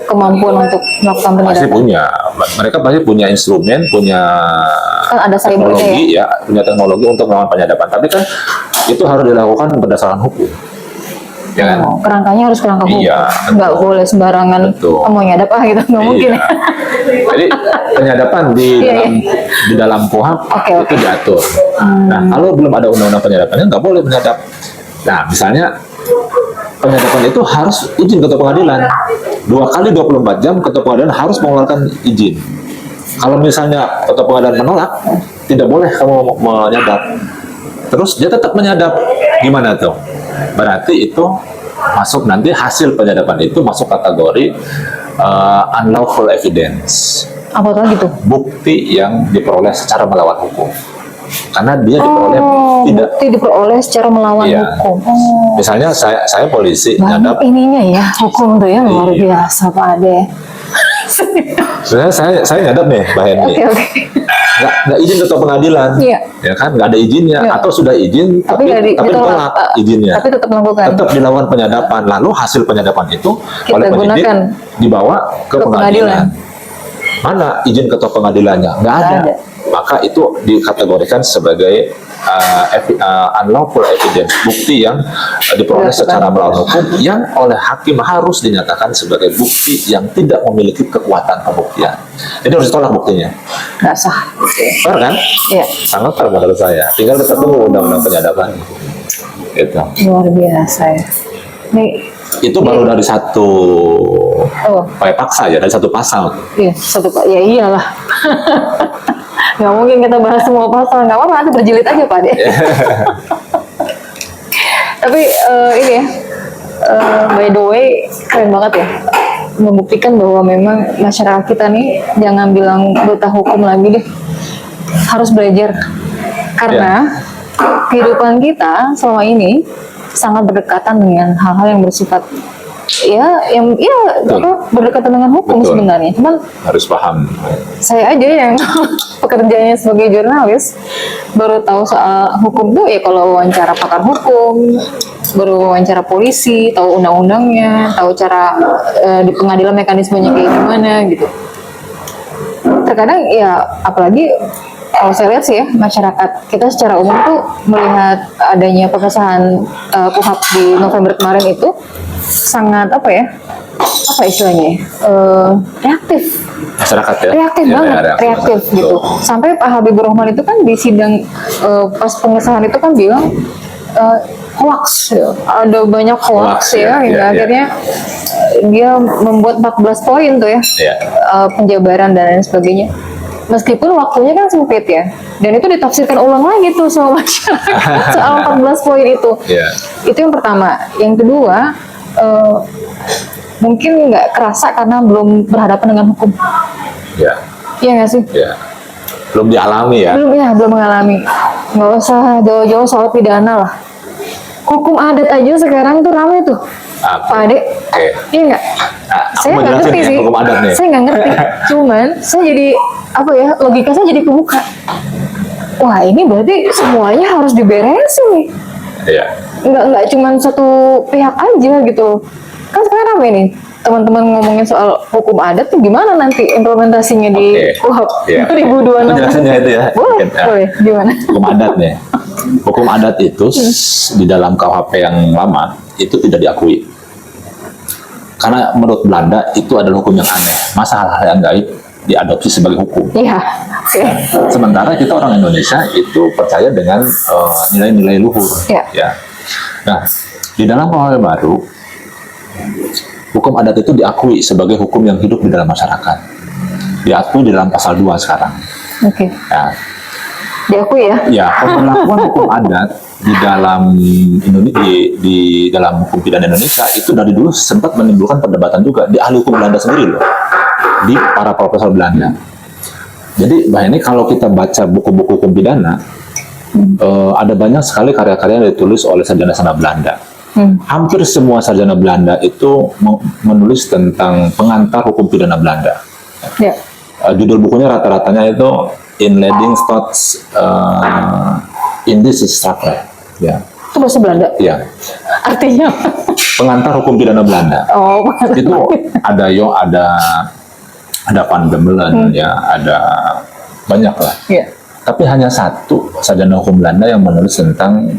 kemampuan untuk melakukan penyadapan. Pasti punya. Mereka pasti punya instrumen, punya kan ada teknologi ya, punya teknologi untuk melakukan penyadapan. Tapi kan itu harus dilakukan berdasarkan hukum. Ya kan? Kerangkanya harus kerangka hukum. Iya, nggak boleh sembarangan mau nyadap gitu, nggak mungkin. Jadi penyadapan di dalam KUHP itu diatur. Nah, kalau belum ada undang-undang penyadapannya nggak boleh menyadap. Nah, misalnya penyadapan itu harus izin ketua pengadilan. 2 kali 24 jam ketua pengadilan harus mengeluarkan izin. Kalau misalnya ketua pengadilan menolak, tidak boleh kamu menyadap. Terus dia tetap menyadap. Gimana tuh? Berarti itu masuk nanti hasil penyadapan itu masuk kategori unlawful evidence. Apa tuh gitu? Bukti yang diperoleh secara melawan hukum. Karena dia diperoleh bukti diperoleh secara melawan hukum. Misalnya saya polisi nyadap ininya ya, hukum tuh ya luar biasa Pak Ade. Sebenarnya saya nyadap nih Mbak Hendy. Nggak izin ketua pengadilan, ya kan, nggak ada izinnya, atau sudah izin tapi ditolak izinnya, tapi tetap dilakukan penyadapan, lalu hasil penyadapan itu oleh penyidik dibawa ke pengadilan. Mana izin ketua pengadilannya? Nggak ada. Maka itu dikategorikan sebagai unlawful evidence, bukti yang diperoleh secara melawan hukum yang oleh hakim harus dinyatakan sebagai bukti yang tidak memiliki kekuatan pembuktian. Jadi harus ditolak buktinya. Nggak sah. Fair kan? Iya. Sangat fair menurut saya. Tinggal kita tunggu undang-undang penyadapan. Gitu. Luar biasa ya. Itu baru dari satu upaya paksa ya, dari satu pasal. Iya, ya iyalah. Nggak mungkin kita bahas semua pasal, nggak apa-apa, nanti berjilid aja Pak De. Tapi ini ya, by the way, keren banget ya, membuktikan bahwa memang masyarakat kita nih jangan bilang buta hukum lagi deh, harus belajar. Karena kehidupan kita selama ini sangat berdekatan dengan hal-hal yang bersifat berdekatan dengan hukum. Betul. Sebenarnya cuman harus paham. Saya aja yang pekerjaannya sebagai jurnalis baru tahu soal hukum tuh ya kalau wawancara pakar hukum, baru wawancara polisi, tahu undang-undangnya, tahu cara di pengadilan mekanismenya kayak gimana gitu. Terkadang ya apalagi kalau saya lihat sih ya, masyarakat kita secara umum tuh melihat adanya pengesahan KUHP di November kemarin itu sangat apa istilahnya reaktif. Masyarakat ya? Reaktif banget, reaktif gitu. Sampai Pak Habibur Rahman itu kan di sidang pas pengesahan itu kan bilang hoax ya. Ada banyak hoax ya, hingga akhirnya dia membuat 14 poin tuh ya, penjabaran dan lain sebagainya. meskipun waktunya kan sempit ya, dan itu ditafsirkan ulang lagi tuh sama masyarakat soal 14 poin itu. Yeah. Itu yang pertama. Yang kedua, mungkin nggak kerasa karena belum berhadapan dengan hukum. Ya. Iya nggak sih? Ya. Belum dialami ya. Belum mengalami. Nggak usah jauh-jauh soal pidana lah. Hukum adat aja sekarang tuh ramai tuh. Pak Ade, iya nggak? Saya nggak ngerti sih. Saya nggak ngerti. Cuman saya jadi apa ya? Logika saya jadi kebuka. Wah, ini berarti semuanya harus diberesin nih. Iya. Nggak cuman satu pihak aja gitu. Kan sekarang ramai nih teman-teman ngomongin soal hukum adat tuh gimana nanti implementasinya di KUHP 2026. Penjelasannya itu ya. Boleh. Gimana? Hukum adat nih. Hukum adat itu di dalam KUHP yang lama itu tidak diakui. Karena menurut Belanda itu adalah hukum yang aneh. Masa hal-hal yang gaib diadopsi sebagai hukum. Iya. Sementara kita orang Indonesia itu percaya dengan nilai-nilai luhur. Ya. Nah, di dalam KUHP baru hukum adat itu diakui sebagai hukum yang hidup di dalam masyarakat. Diakui di dalam pasal 2 sekarang. Oke. Ya. Diakui ya? Ya, pemberlakuan hukum adat di dalam di dalam hukum pidana Indonesia itu dari dulu sempat menimbulkan perdebatan juga di ahli hukum Belanda sendiri loh, di para profesor Belanda. Jadi, ini kalau kita baca buku-buku hukum pidana, ada banyak sekali karya-karya yang ditulis oleh sarjana-sarjana Belanda. Hampir semua sarjana Belanda itu menulis tentang pengantar hukum pidana Belanda. Ya. Judul bukunya rata-ratanya itu Inleiding Thoughts in this Strafrecht. Ya. Itu bahasa Belanda? Ya. Artinya? Pengantar hukum pidana Belanda. Oh, itu ada Van Bemmelen, ya, ada banyak lah. Ya. Tapi hanya satu sarjana hukum Belanda yang menulis tentang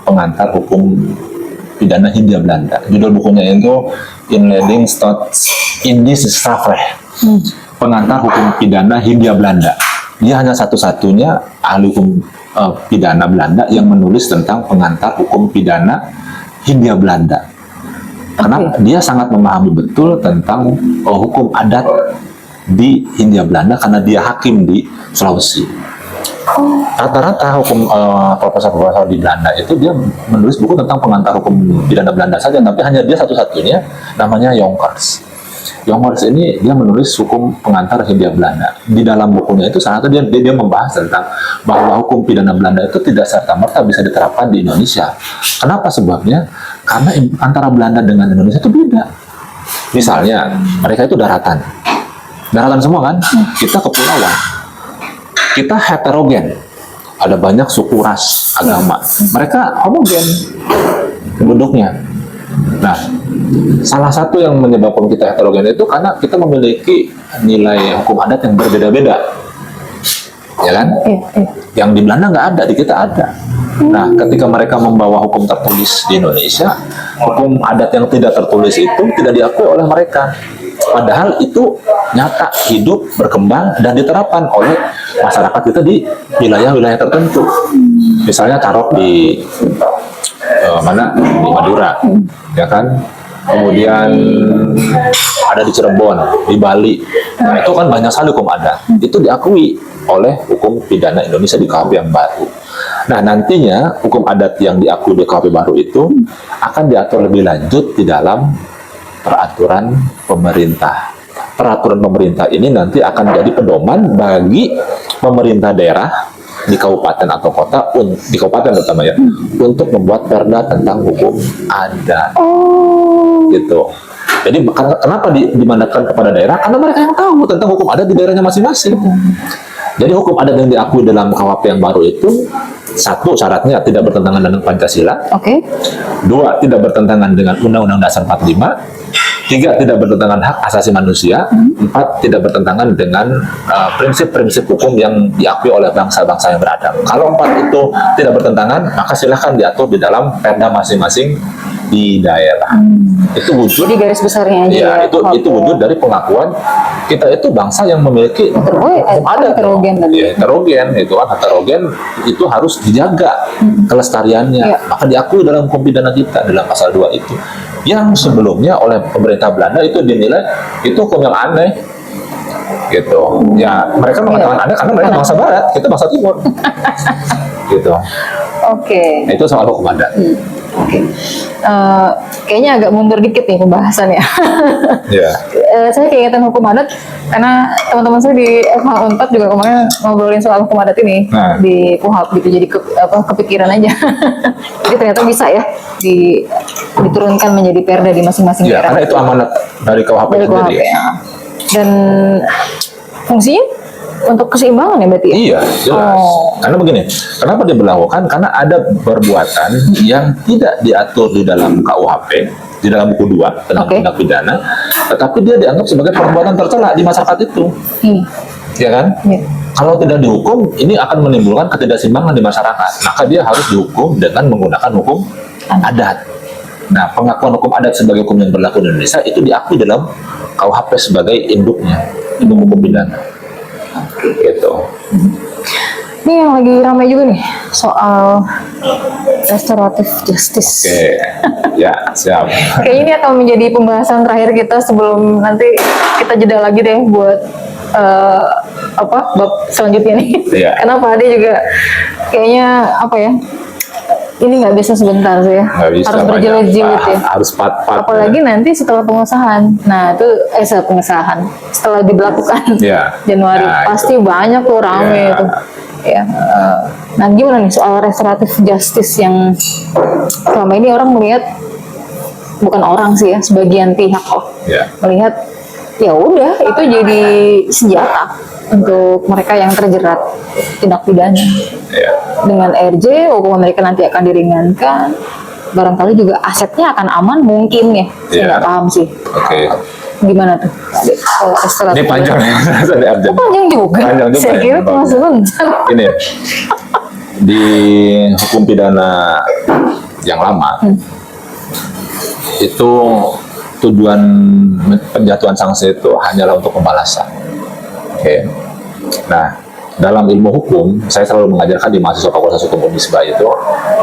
pengantar hukum pidana Hindia Belanda. Judul bukunya itu Inleiding Thoughts in this Strafrecht. Pengantar hukum pidana Hindia Belanda. Dia hanya satu-satunya ahli hukum pidana Belanda yang menulis tentang pengantar hukum pidana Hindia Belanda. Karena dia sangat memahami betul tentang hukum adat di Hindia Belanda karena dia hakim di Sulawesi. Rata-rata hukum profesor-profesor di Belanda itu dia menulis buku tentang pengantar hukum pidana Belanda saja, tapi hanya dia satu-satunya namanya Jonkers. Jonkers ini dia menulis hukum pengantar Hindia Belanda. Di dalam bukunya itu salah satu dia membahas tentang bahwa hukum pidana Belanda itu tidak serta-merta bisa diterapkan di Indonesia. Kenapa sebabnya? Karena antara Belanda dengan Indonesia itu beda. Misalnya mereka itu daratan semua kan, kita kepulauan, kita heterogen, ada banyak suku, ras, agama, mereka homogen penduduknya. Nah, salah satu yang menyebabkan kita heterogen itu karena kita memiliki nilai hukum adat yang berbeda-beda, ya kan? Yang di Belanda nggak ada, di kita ada. Nah, ketika mereka membawa hukum tertulis di Indonesia, hukum adat yang tidak tertulis itu tidak diakui oleh mereka. Padahal itu nyata, hidup, berkembang, dan diterapkan oleh masyarakat kita di wilayah-wilayah tertentu. Misalnya taruh di di Madura, ya kan? Kemudian ada di Cirebon, di Bali. Nah, itu kan banyak sekali hukum adat. Itu diakui oleh hukum pidana Indonesia di KUHP yang baru. Nah, nantinya hukum adat yang diakui di KUHP baru itu akan diatur lebih lanjut di dalam peraturan pemerintah. Peraturan pemerintah ini nanti akan jadi pedoman bagi pemerintah daerah di kabupaten atau kota, di kabupaten terutama ya, untuk membuat perda tentang hukum adat. Gitu. Jadi kenapa dimandatkan kepada daerah? Karena mereka yang tahu tentang hukum adat di daerahnya masing-masing. Jadi hukum adat yang diakui dalam KUHP yang baru itu, satu, syaratnya tidak bertentangan dengan Pancasila. Dua, tidak bertentangan dengan Undang-Undang Dasar 45. Tiga, tidak bertentangan hak asasi manusia. Empat, tidak bertentangan dengan prinsip-prinsip hukum yang diakui oleh bangsa-bangsa yang beradab. Kalau empat itu tidak bertentangan, maka silahkan diatur di dalam perda masing-masing di daerah. Itu wujud. Di garis besarnya aja. Ya, itu wujud dari pengakuan kita itu bangsa yang memiliki hukum adat. Heterogen. Ya, heterogen itu kan, heterogen itu harus dijaga kelestariannya. Maka diakui dalam hukum pidana kita dalam pasal 2 itu. Yang sebelumnya oleh pemerintah Belanda itu dinilai itu hukum yang aneh. gitu. Ya mereka mengatakan Anda karena mereka bangsa Barat, kita bangsa Timur. Gitu. Oke. Nah, itu soal hukum adat. Oke. Kayaknya agak mundur dikit nih pembahasannya. Ya. Saya keingetan hukum adat karena teman-teman saya di FH Unpad juga kemarin ngobrolin soal hukum adat ini di KUHAP gitu, jadi kepikiran aja. Jadi ternyata bisa ya diturunkan menjadi perda di masing-masing Ya, daerah. karena itu amanat dari KUHP sendiri. Ya. Dan fungsinya untuk keseimbangan ya berarti ya? Iya, jelas. Karena begini, kenapa diberlakukan? Karena ada perbuatan yang tidak diatur di dalam KUHP, di dalam buku 2 tentang tindak pidana, tetapi dia dianggap sebagai perbuatan tercela di masyarakat itu. Ya kan? Kalau tidak dihukum, ini akan menimbulkan ketidakseimbangan di masyarakat. Maka dia harus dihukum dengan menggunakan hukum adat. Nah, pengakuan hukum adat sebagai hukum yang berlaku di Indonesia itu diakui dalam KUHP sebagai induknya, induk hukum pidana. Gitu. Ini yang lagi ramai juga nih soal restoratif justice. Oke, ya siap. Kayaknya ini akan menjadi pembahasan terakhir kita sebelum nanti kita jeda lagi deh buat bab selanjutnya nih. Iya. Karena Pak Ade juga kayaknya ini nggak bisa sebentar sih ya. Harus berjilid-jilid ya. Harus pat-pat. Apalagi nanti setelah pengesahan. Nah itu setelah pengesahan, setelah diberlakukan Januari pasti itu banyak tuh rame itu. Ya. Nah gimana nih soal restoratif justice yang selama ini orang melihat, bukan orang sih ya, sebagian pihak melihat ya udah itu jadi senjata untuk mereka yang terjerat tindak pidana. Dengan RJ, hukuman mereka nanti akan diringankan. Barangkali juga asetnya akan aman mungkin ya. Saya nggak paham sih. Gimana tuh? Ini panjang ya. Panjang juga. Saya kira cuma sebentar. Ini di hukum pidana yang lama itu tujuan penjatuhan sanksi itu hanyalah untuk pembalasan. Nah, dalam ilmu hukum, saya selalu mengajarkan di mahasiswa Fakultas Hukum Unisba itu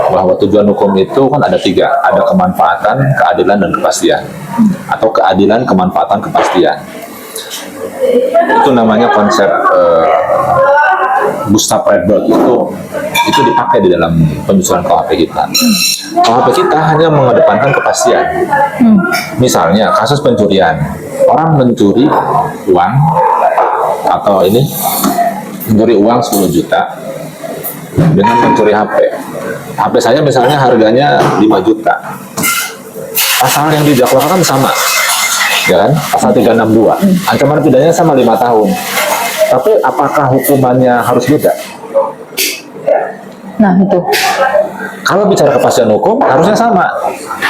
bahwa tujuan hukum itu kan ada 3, ada kemanfaatan, keadilan, dan kepastian, atau keadilan, kemanfaatan, kepastian. Itu namanya konsep Gustav Freiberg itu dipakai di dalam penyusunan KUHP kita. KUHP kita hanya mengedepankan kepastian. Misalnya kasus pencurian, orang mencuri uang atau mencuri uang 10 juta dengan mencuri HP. HP saya misalnya harganya 5 juta. Pasal yang didakwakan sama, ya kan? Pasal 362. Ancaman pidananya sama 5 tahun. Tapi apakah hukumannya harus beda? Nah itu. Kalau bicara kepastian hukum harusnya sama.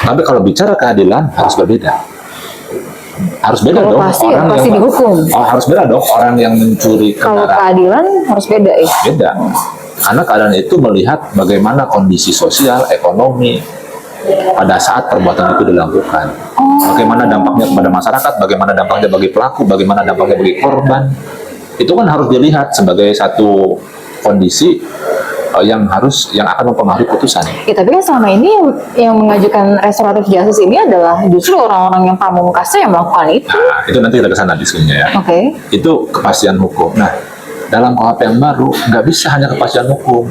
Tapi kalau bicara keadilan harus berbeda. Harus beda dong. Pasti dihukum. Harus beda dong orang yang mencuri kendaraan. Kalau keadilan harus beda ya. Beda. Karena keadaan itu melihat bagaimana kondisi sosial, ekonomi pada saat perbuatan itu dilakukan. Bagaimana dampaknya kepada masyarakat, bagaimana dampaknya bagi pelaku, bagaimana dampaknya bagi korban. Itu kan harus dilihat sebagai satu kondisi yang akan mempengaruhi putusan. Ya, tapi kan selama ini yang mengajukan restoratif justice ini adalah justru orang-orang yang pamungkasnya yang melakukan itu. Nah, itu nanti kita ke sana diskusinya ya. Itu kepastian hukum. Nah, dalam KUHP yang baru nggak bisa hanya kepastian hukum.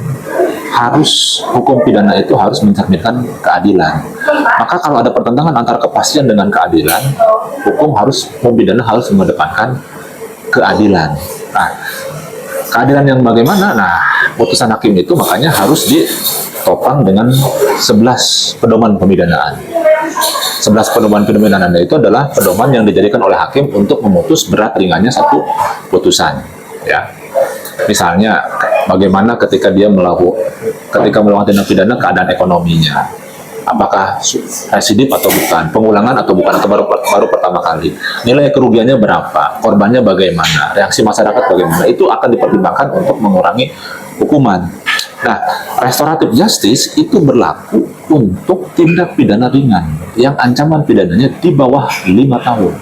Hukum pidana itu harus mencerminkan keadilan. Maka kalau ada pertentangan antara kepastian dengan keadilan, hukum pidana harus mengedepankan keadilan. Nah, keadilan yang bagaimana? Nah, putusan hakim itu makanya harus ditopang dengan 11 pedoman pemidanaan. 11 pedoman pemidanaan itu adalah pedoman yang dijadikan oleh hakim untuk memutus berat ringannya satu putusan. Ya, misalnya bagaimana ketika dia melakukan tindak pidana keadaan ekonominya. Apakah residip atau bukan, pengulangan atau bukan, atau baru pertama kali, nilai kerugiannya berapa, korbannya bagaimana, reaksi masyarakat bagaimana, itu akan dipertimbangkan untuk mengurangi hukuman. Nah, restoratif justice itu berlaku untuk tindak pidana ringan yang ancaman pidananya di bawah 5 tahun.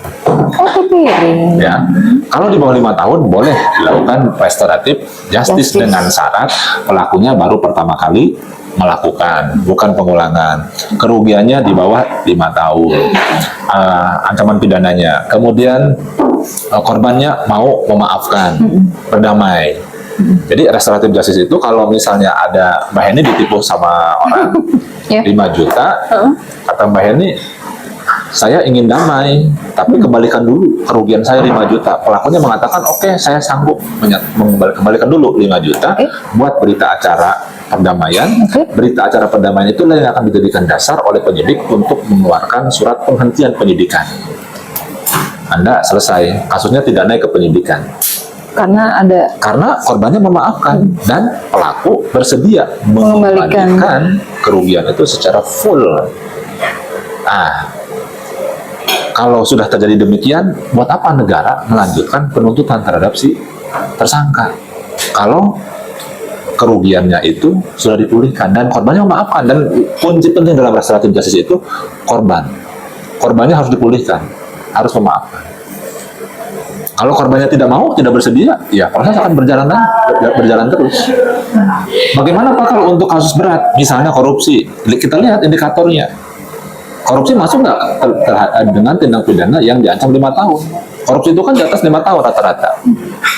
Ya, kalau di bawah 5 tahun boleh dilakukan restoratif justice dengan syarat pelakunya baru pertama kali melakukan, bukan pengulangan. Kerugiannya di bawah 5 tahun. Ancaman pidananya. Kemudian korbannya mau memaafkan, berdamai. Jadi restoratif justice itu kalau misalnya ada Mbak Heni ditipu sama orang 5 juta, kata Mbak Heni, saya ingin damai, tapi kembalikan dulu kerugian saya 5 juta. Pelakunya mengatakan, oke, saya sanggup kembalikan dulu 5 juta buat berita acara perdamaian. Berita acara perdamaian itulah yang akan dijadikan dasar oleh penyidik untuk mengeluarkan surat penghentian penyidikan. Anda selesai, kasusnya tidak naik ke penyidikan. Karena korbannya memaafkan dan pelaku bersedia mengembalikan kerugian itu secara full. Kalau sudah terjadi demikian, buat apa negara melanjutkan penuntutan terhadap si tersangka? Kalau kerugiannya itu sudah dipulihkan dan korbannya memaafkan, dan kunci penting dalam restoratif justice itu korbannya harus dipulihkan, harus memaafkan. Kalau korbannya tidak mau, tidak bersedia, ya proses akan berjalan terus. Bagaimana Pak kalau untuk kasus berat, misalnya korupsi? Kita lihat indikatornya. Korupsi masuk nggak dengan tindak pidana yang diancam 5 tahun? Korupsi itu kan di atas 5 tahun rata-rata.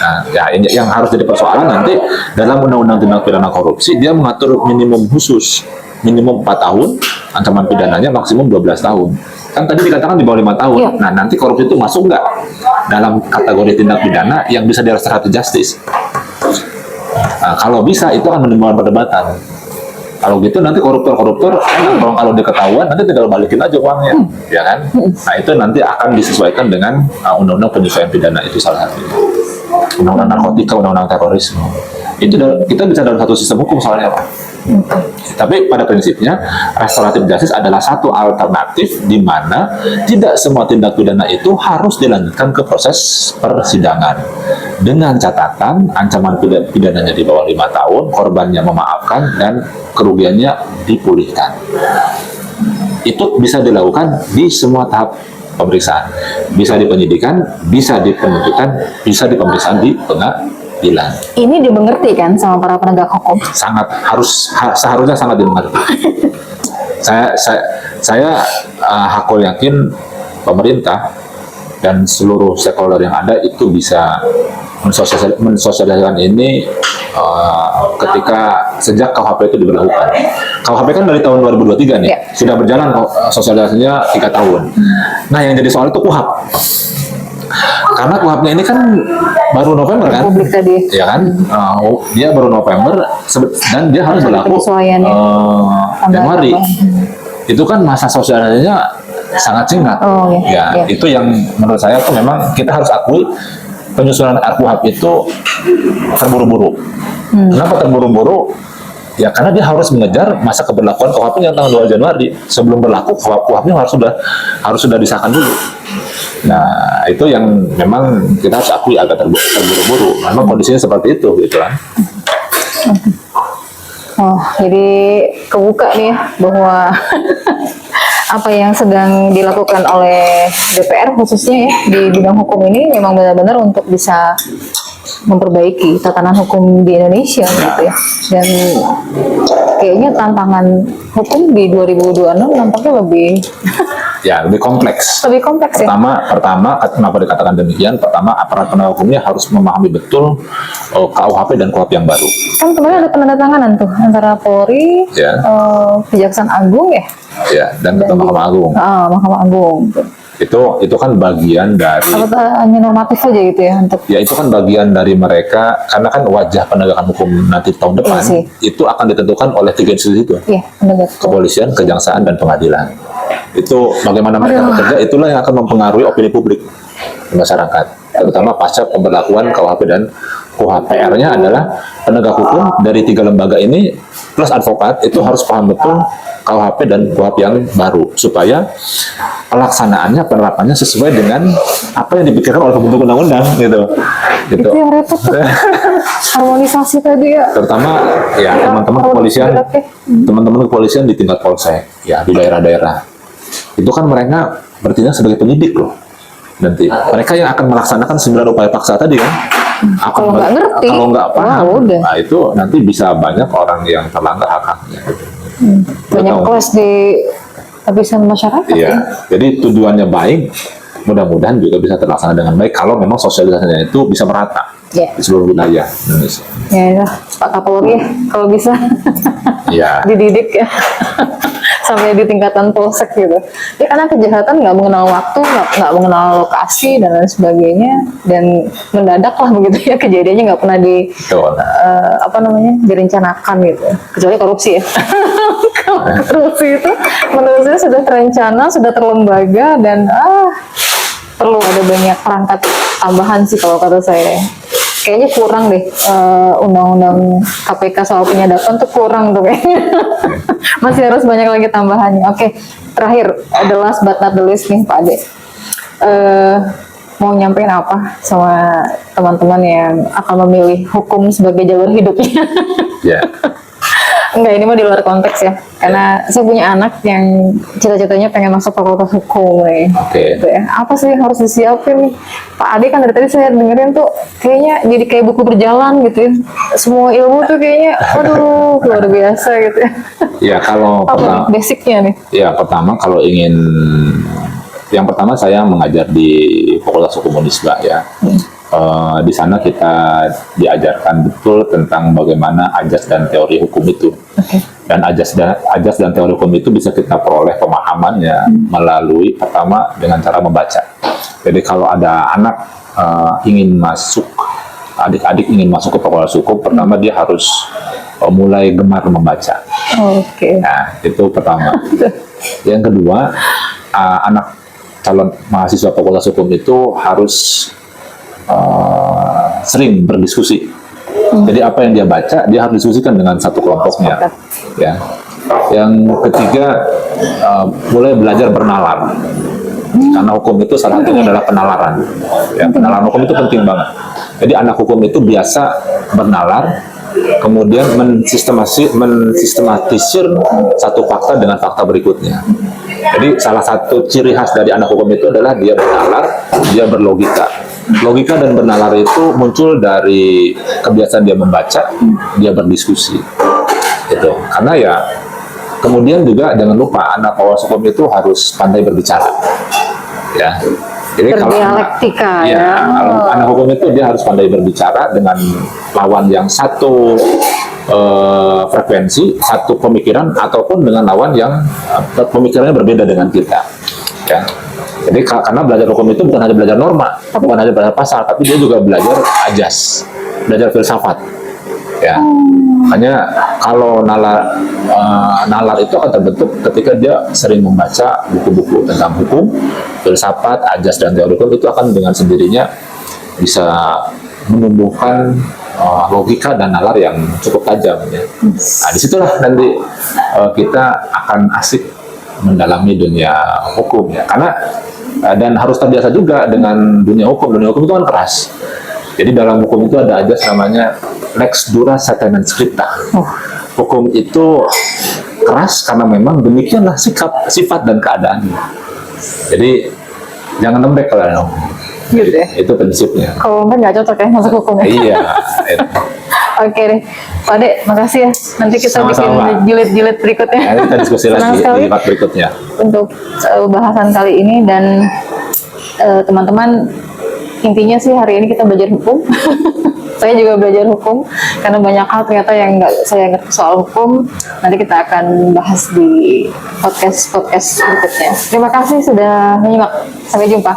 Nah, ya ini yang harus jadi persoalan nanti dalam undang-undang tindak pidana korupsi, dia mengatur minimum khusus, minimum 4 tahun, ancaman pidananya maksimum 12 tahun. Kan tadi dikatakan di bawah 5 tahun. Nah, nanti korupsi itu masuk nggak dalam kategori tindak pidana yang bisa di restoratif justice? Nah, kalau bisa, itu akan menimbulkan perdebatan. Kalau gitu nanti koruptor kalau diketahuan nanti tinggal balikin aja uangnya, ya kan? Nah, itu nanti akan disesuaikan dengan undang-undang penyesuaian pidana, itu salah satu. Undang-undang narkotika, undang-undang terorisme. Itu kita bisa dalam satu sistem hukum soalnya, Pak. Tapi pada prinsipnya restoratif justice adalah satu alternatif di mana tidak semua tindak pidana itu harus dilanjutkan ke proses persidangan, dengan catatan ancaman pidananya di bawah 5 tahun, korbannya memaafkan dan kerugiannya dipulihkan. Itu bisa dilakukan di semua tahap pemeriksaan, bisa di penyidikan, bisa di penuntutan, bisa di pemeriksaan di pengadilan. Ini dimengerti kan sama para penegak hukum? Seharusnya sangat dimengerti. Saya hakul yakin pemerintah dan seluruh stakeholder yang ada itu bisa mensosialisasikan ini ketika sejak KUHP itu diberlakukan. KUHP kan dari tahun 2023 nih, sudah berjalan sosialisasinya 3 tahun. Nah, yang jadi soal itu KUHP. Karena KUHP-nya ini kan baru November kan? Publik tadi. Ya kan? Dia baru November dan dia harus berlaku Januari. Itu kan masa sosialisasinya sangat singkat. Itu yang menurut saya tuh memang kita harus akui penyusunan RKUHP itu terburu-buru. Kenapa terburu-buru? Ya karena dia harus mengejar masa keberlakuan KUHP yang tanggal 2 Januari. Sebelum berlaku KUHP harus sudah disahkan dulu. Nah, itu yang memang kita harus akui agak terburu-buru. Memang kondisinya seperti itu, gitu kan. Oh, jadi kebuka nih ya bahwa apa yang sedang dilakukan oleh DPR khususnya ya di bidang hukum ini memang benar-benar untuk bisa memperbaiki tatanan hukum di Indonesia gitu ya. Dan kayaknya tantangan hukum di 2026 nampaknya lebih lebih kompleks. Lebih kompleks ya. Pertama, kenapa dikatakan demikian? Pertama, aparat penegak hukumnya harus memahami betul KUHP dan KUHP yang baru. Kan kemarin ada penandatanganan tuh antara Polri, Kejaksaan Agung dan Ketua Mahkamah Agung. Mahkamah Agung. Itu kan bagian dari hanya normatif aja gitu ya untuk itu kan bagian dari mereka, karena kan wajah penegakan hukum nanti tahun depan itu akan ditentukan oleh 3 institusi itu. Kepolisian, kejaksaan, dan pengadilan. Itu bagaimana mereka bekerja, itulah yang akan mempengaruhi opini publik di masyarakat, terutama pasca pemberlakuan KUHP dan KUHP. PR-nya adalah penegak hukum dari 3 lembaga ini plus advokat itu harus paham betul KUHP dan KUHP yang baru supaya pelaksanaannya, penerapannya sesuai dengan apa yang dipikirkan oleh pembentuk undang-undang gitu. Itu yang repot tuh. Harmonisasi tadi ya. Terutama teman-teman kepolisian di tingkat polsek di daerah-daerah. Itu kan mereka bertindak sebagai penyidik loh. Nanti mereka yang akan melaksanakan 9 upaya paksa tadi kan. Kalau nggak paham, nah itu nanti bisa banyak orang yang terlanggar hak-haknya. Banyak kelas di lapisan masyarakat. Jadi tujuannya baik, mudah-mudahan juga bisa terlaksana dengan baik kalau memang sosialisasinya itu bisa merata di seluruh wilayah Indonesia. Ya, Pak Kapolri kalau bisa Ya. dididik ya sampai di tingkatan polsek gitu. Ya karena kejahatan nggak mengenal waktu, nggak mengenal lokasi dan lain sebagainya, dan mendadak lah begitu ya kejadiannya, nggak pernah direncanakan gitu. Kecuali korupsi ya. Kalau korupsi itu menurut saya sudah terencana, sudah terlembaga, dan perlu ada banyak perangkat tambahan sih kalau kata saya. Kayaknya kurang deh undang-undang KPK soal penyadapan tuh kurang tuh kayaknya. Masih harus banyak lagi tambahannya. Oke, terakhir, the last but not the least nih Pak Ade. Mau nyampein apa sama teman-teman yang akan memilih hukum sebagai jalur hidupnya? Ya. Enggak, ini mah di luar konteks ya. Karena saya punya anak yang cita-citanya pengen masuk fakultas hukum nih. Oke. Gitu ya. Apa sih yang harus disiapin nih? Pak Ade kan dari tadi saya dengerin tuh kayaknya jadi kayak buku berjalan gitu ya. Semua ilmu tuh kayaknya, waduh, luar biasa gitu ya. Ya, kalau apa basicnya nih? Ya, pertama kalau ingin, yang pertama saya mengajar di Fakultas Hukum Unisba ya. Di sana kita diajarkan betul tentang bagaimana ajas dan teori hukum itu. Dan ajas dan teori hukum itu bisa kita peroleh pemahamannya melalui pertama dengan cara membaca. Jadi kalau ada anak adik-adik ingin masuk ke Fakultas Hukum, pertama dia harus mulai gemar membaca. Nah, itu pertama. Yang kedua, anak calon mahasiswa Fakultas Hukum itu harus sering berdiskusi. Jadi apa yang dia baca, dia harus diskusikan dengan satu kelompoknya. Ya. Yang ketiga, mulai belajar bernalar. Karena hukum itu salah satunya adalah penalaran. Ya, penalaran hukum itu penting banget. Jadi anak hukum itu biasa bernalar, kemudian mensistematisir satu fakta dengan fakta berikutnya. Jadi salah satu ciri khas dari anak hukum itu adalah dia bernalar, dia berlogika. Logika dan bernalar itu muncul dari kebiasaan dia membaca, dia berdiskusi. Itu. Karena ya, kemudian juga jangan lupa anak Fakultas Hukum itu harus pandai berbicara. Ya. Jadi berdialektika kalau anak hukum itu dia harus pandai berbicara dengan lawan yang satu frekuensi, satu pemikiran, ataupun dengan lawan yang pemikirannya berbeda dengan kita. Ya. Jadi karena belajar hukum itu bukan hanya belajar norma, bukan hanya belajar pasal, tapi dia juga belajar ajas, belajar filsafat. Ya. Makanya kalau nalar itu akan terbentuk ketika dia sering membaca buku-buku tentang hukum, filsafat, ajas, dan teori hukum. Itu akan dengan sendirinya bisa menumbuhkan logika dan nalar yang cukup tajam. Ya. Nah, disitulah nanti kita akan asik mendalami dunia hukum ya, karena dan harus terbiasa juga dengan dunia hukum. Dunia hukum itu kan keras. Jadi dalam hukum itu ada ajas namanya lex dura satemen scripta. Hukum itu keras karena memang demikianlah sifat dan keadaannya. Jadi jangan lembek kalau gitu ya. Itu prinsipnya. Kalau nggak cocok ya masuk hukum. Iya. Oke deh, Pak Ade, makasih ya. Nanti kita bikin jilid-jilid berikutnya. Nanti kita diskusi lagi di part berikutnya. Untuk bahasan kali ini, dan teman-teman, intinya sih hari ini kita belajar hukum. Saya juga belajar hukum karena banyak hal ternyata yang nggak saya ngerti soal hukum. Nanti kita akan bahas di podcast berikutnya. Terima kasih sudah menyimak. Sampai jumpa.